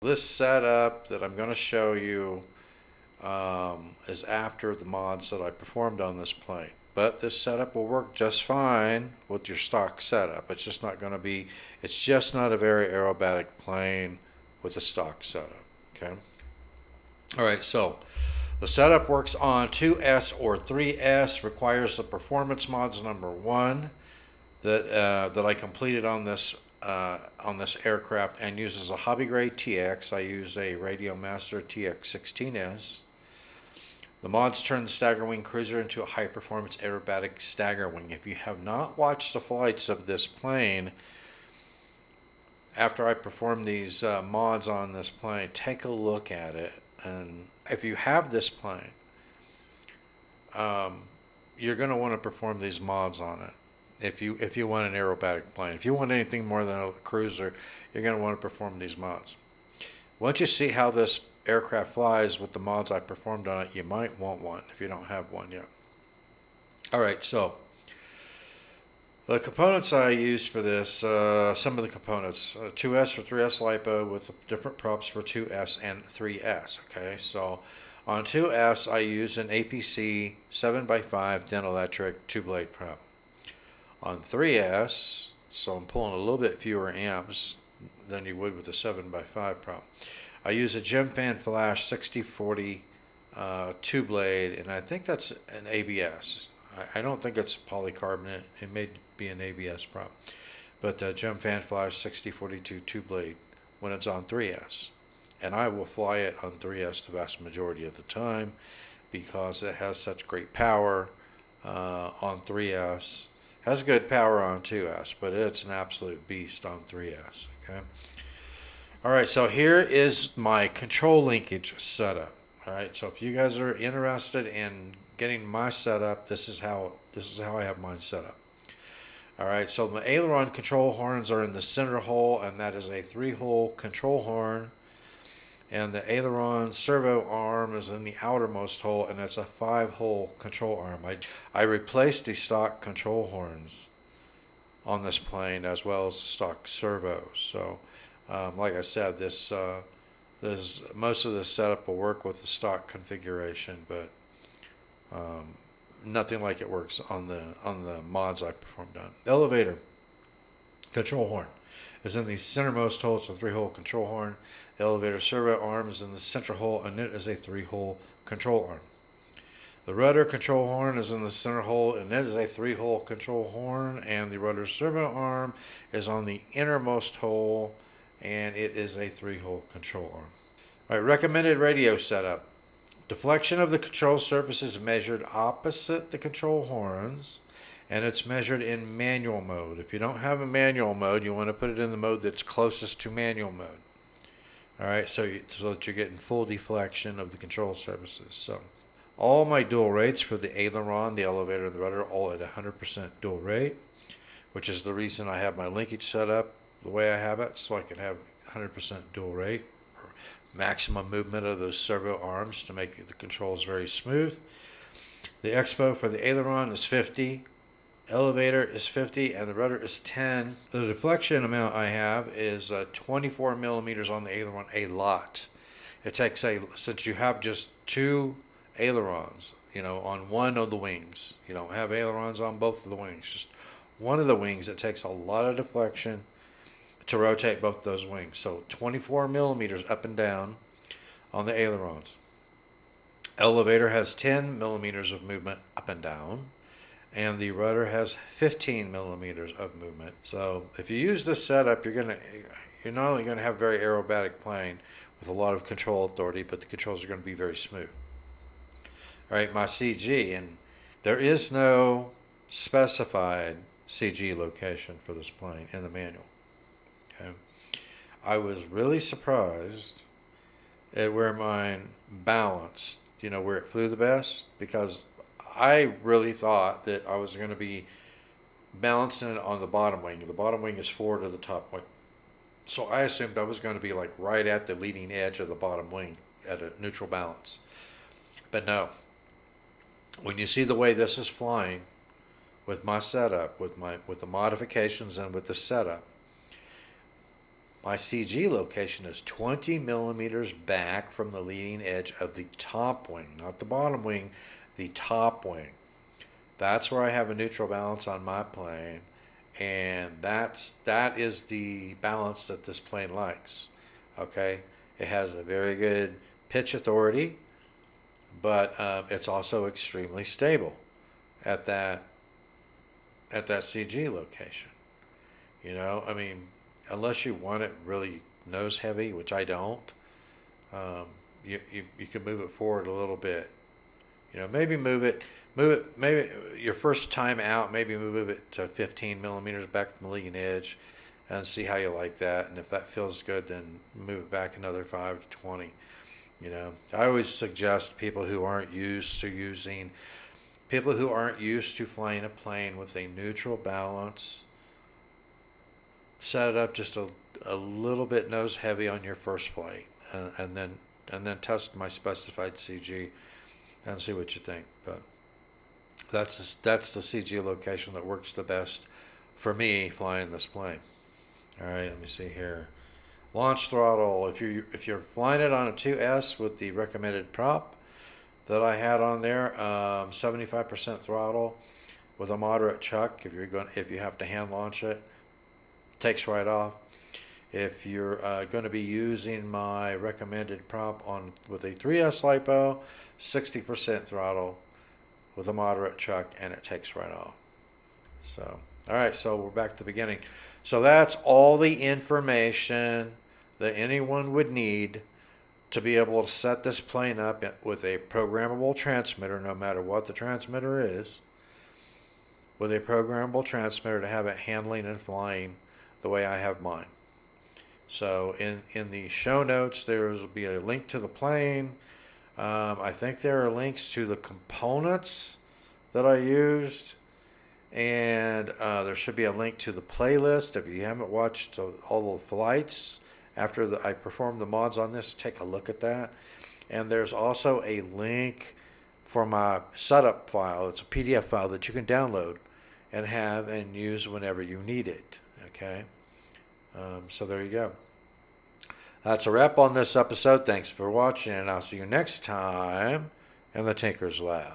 This setup that I'm going to show you is after the mods that I performed on this plane. But this setup will work just fine with your stock setup. It's just not going to be, it's just not a very aerobatic plane with a stock setup. Okay. All right, so the setup works on 2S or 3S, requires the performance mods number 1 that I completed on this aircraft, and uses a hobby grade TX. I use a Radio Master TX16S. The mods turn the StaggerWing cruiser into a high performance aerobatic StaggerWing. If you have not watched the flights of this plane after I performed these mods on this plane, take a look at it. And if you have this plane, you're going to want to perform these mods on it. If you want an aerobatic plane, if you want anything more than a cruiser, you're going to want to perform these mods. Once you see how this aircraft flies with the mods I performed on it, you might want one if you don't have one yet. All right, so the components I used for this, some of the components, 2S or 3S LiPo with different props for 2S and 3S. Okay, so on 2S I use an APC 7x5 Denoelectric 2-blade prop. On 3S, so I'm pulling a little bit fewer amps than you would with a 7x5 prop. I use a Gemfan Flash 6040 2-blade, and I think that's an ABS. I don't think it's polycarbonate. It may be an ABS prop. But Gemfan Flash 6042 2-blade when it's on 3S. And I will fly it on 3S the vast majority of the time because it has such great power on 3S. Has good power on 2S, but it's an absolute beast on 3S. Okay. All right, so here is my control linkage setup. All right, so if you guys are interested in getting my setup, this is how I have mine set up. All right, so the aileron control horns are in the center hole, and that is a 3-hole control horn. And the aileron servo arm is in the outermost hole, and it's a 5-hole control arm. I replaced the stock control horns on this plane as well as the stock servos. So, like I said, this most of the setup will work with the stock configuration, but nothing like it works on the mods I performed on. Elevator control horn is in the centermost hole. It's a 3-hole control horn. The elevator servo arm is in the center hole, and it is a 3-hole control arm. The rudder control horn is in the center hole, and it is a 3-hole control horn. And the rudder servo arm is on the innermost hole, and it is a 3-hole control arm. All right, recommended radio setup. Deflection of the control surface is measured opposite the control horns, and it's measured in manual mode. If you don't have a manual mode, you want to put it in the mode that's closest to manual mode. All right, so that you're getting full deflection of the control surfaces. So all my dual rates for the aileron, the elevator, and the rudder are all at 100% dual rate, which is the reason I have my linkage set up the way I have it, so I can have 100% dual rate, or maximum movement of those servo arms to make the controls very smooth. The expo for the aileron is 50. Elevator is 50 and the rudder is 10. The deflection amount I have is 24 millimeters on the aileron, a lot. It takes since you have just 2 ailerons, on one of the wings. You don't have ailerons on both of the wings, just one of the wings. It takes a lot of deflection to rotate both those wings. So 24 millimeters up and down on the ailerons. Elevator has 10 millimeters of movement up and down, and the rudder has 15 millimeters of movement. So if you use this setup, you're not only going to have a very aerobatic plane with a lot of control authority, but the controls are going to be very smooth. All right, my CG, and there is no specified CG location for this plane in the manual. Okay, I was really surprised at where mine balanced, where it flew the best, because I really thought that I was going to be balancing it on the bottom wing. The bottom wing is forward to the top wing. So I assumed I was going to be like right at the leading edge of the bottom wing at a neutral balance. But no. When you see the way this is flying with my setup, with the modifications and with the setup, My CG location is 20 millimeters back from the leading edge of the top wing, not the bottom wing, the top wing. That's where I have a neutral balance on my plane, and that is the balance that this plane likes. Okay, it has a very good pitch authority, but it's also extremely stable at that CG location. You know, I mean, unless you want it really nose heavy, which I don't, you can move it forward a little bit. You know, maybe maybe your first time out, maybe move it to 15 millimeters back from the leading edge, and see how you like that. And if that feels good, then move it back another 5 to 20. You know, I always suggest people who aren't used to flying a plane with a neutral balance, set it up just a little bit nose heavy on your first flight, and then test my specified CG and see what you think. But that's the CG location that works the best for me flying this plane. All right, let me see here. Launch throttle. If you're flying it on a 2S with the recommended prop that I had on there, 75% throttle with a moderate chuck. If you have to hand launch it, takes right off. If you're going to be using my recommended prop with a 3S LiPo, 60% throttle with a moderate chuck, and it takes right off. So, all right, so we're back to the beginning. So that's all the information that anyone would need to be able to set this plane up with a programmable transmitter, no matter what the transmitter is, with a programmable transmitter to have it handling and flying the way I have mine. So in the show notes, there will be a link to the plane. I think there are links to the components that I used, and there should be a link to the playlist. If you haven't watched all the flights after I performed the mods on this, take a look at that. And there's also a link for my setup file. It's a PDF file that you can download and have and use whenever you need it. Okay, so there you go. That's a wrap on this episode. Thanks for watching, and I'll see you next time in the TinkerzLab.